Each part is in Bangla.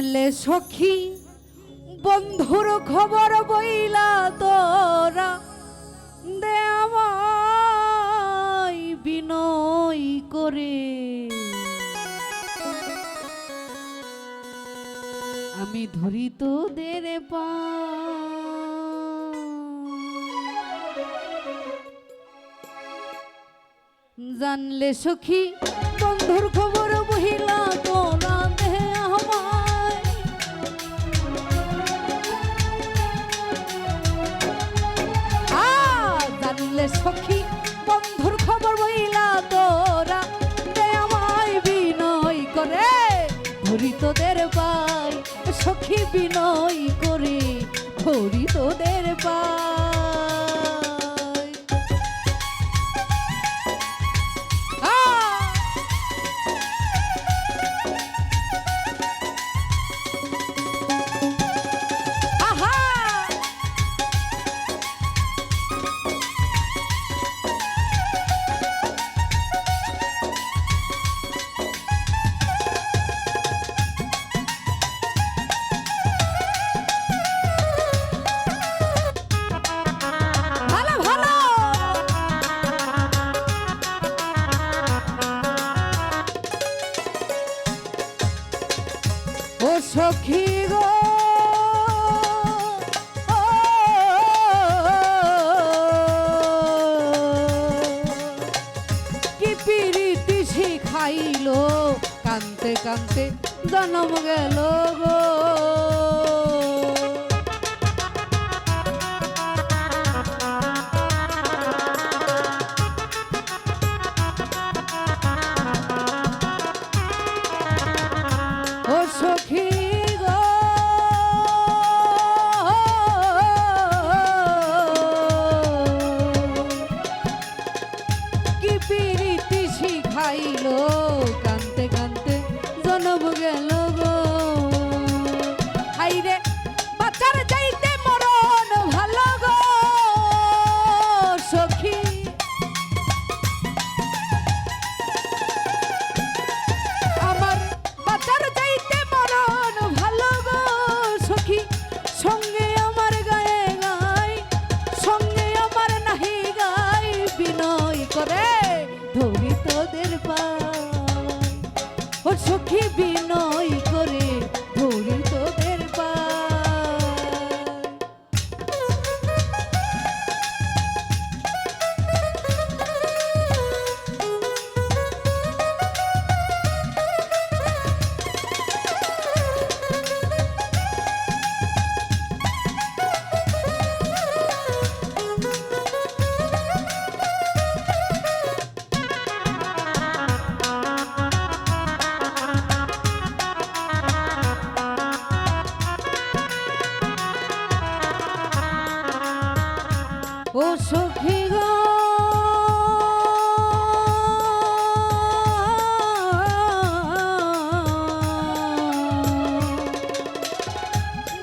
লে সখী বন্ধুর খবর বইলা তোরা দে আমায় বিনয় করে আমি ধরি তোদের পা জানলে সখী বন্ধুর খবর বহিলা তোরা দে আমায় জানলে সখী বন্ধুর খবর বহিলা তোরা দে আমায় বিনয় করে ধরি তোদের পাই সখী বিনয় করে ধরি তোদের পাই সখী গো কি পিরিতি শিখাইলো কানতে কানতে জনম গেল গো ও সখী খাইলো কানতে কানতে জনম গেল গো হাইরে বাচ্চার যাইতে মরণ ভালো গো সখী আমার বাচ্চার যাইতে মরণ ভালো গো সখী সঙ্গে আমার গায়ে গাই সঙ্গে আমার নাহি গাই বিনয় করে ধরি তোদের পাই ও সখী বিনয় করে ধরি তোদের পাই ও সখী গো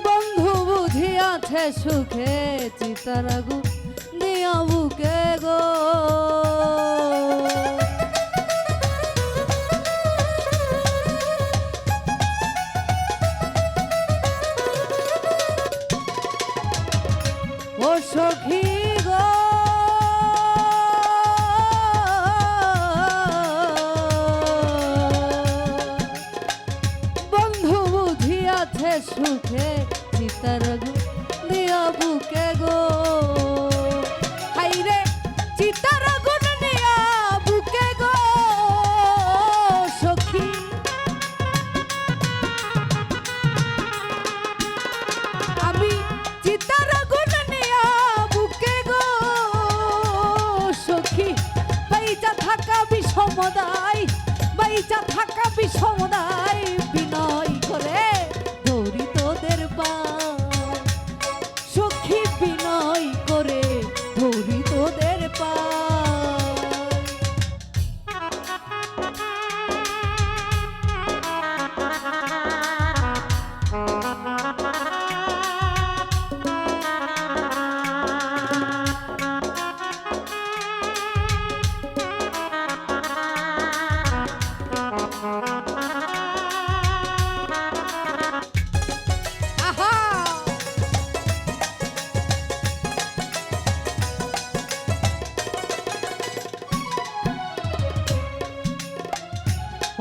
বন্ধু বুঝি আছে সুখে চিতার আগুন দিয়া বুকে গো ও সখী গো বন্ধু বুঝি আছে সুখে চিতার দিয়া বুকে গো হাইরে চিতার আগুন দিয়া বুকে গো সখী আমি চিতার আগুন নিয়া বুকে গো সখী বাইচা থাকা বিষমদায় বাইচা থাকা বিষমদায় বিনয় করে ধরি তোদের পাই সখী বিনয় করে ধরি তোদের পাই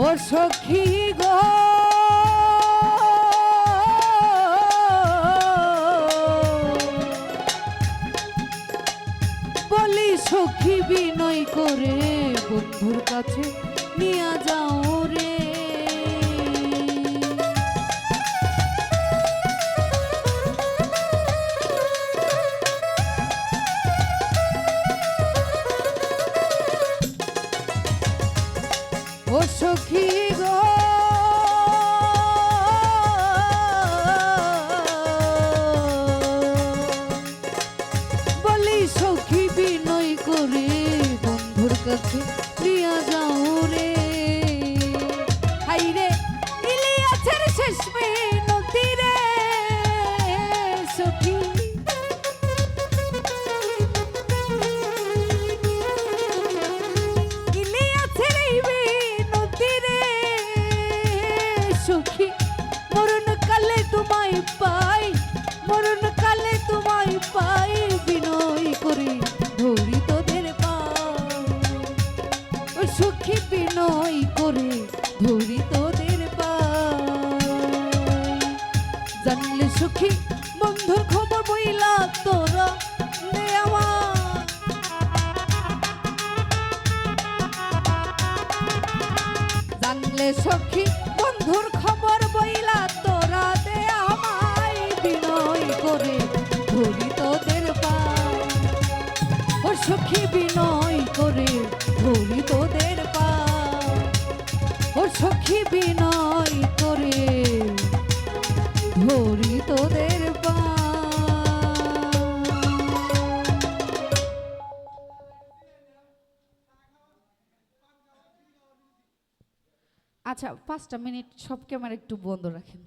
ও সখী গো বলি সখী বিনয় করে বন্ধুর কাছে নিয়ে যাও রে। ও সখী গো বলি সখী বিনয় করে বন্ধুর কাছে নিয়ে যাও রে। হাই রে ইলিয়াছের শেষ মিনতি রে সখী ইলিয়াছের এই মিনতি রে সখী মরণ কালে তোমায় পাই মরণ কালে তোমায় পাই বিনয় করে ধরি তোদের পাই ও সখী বিনয় করে ধরি তোদের পাই। জানলে সখী বন্ধুর খবর বইলা তোরা নে আমার জানলে সখী বন্ধুর খবর বইলা তোরা দে আমায় বিনয় করে ধরি তোদের পাই ও সখী বিনয় করে ধরি তোদের পাই ও সখী বিনয় করে ধরি তোদের পাই। আচ্ছা 5টা মিনিট সব ক্যামেরা একটু বন্ধ রাখেন।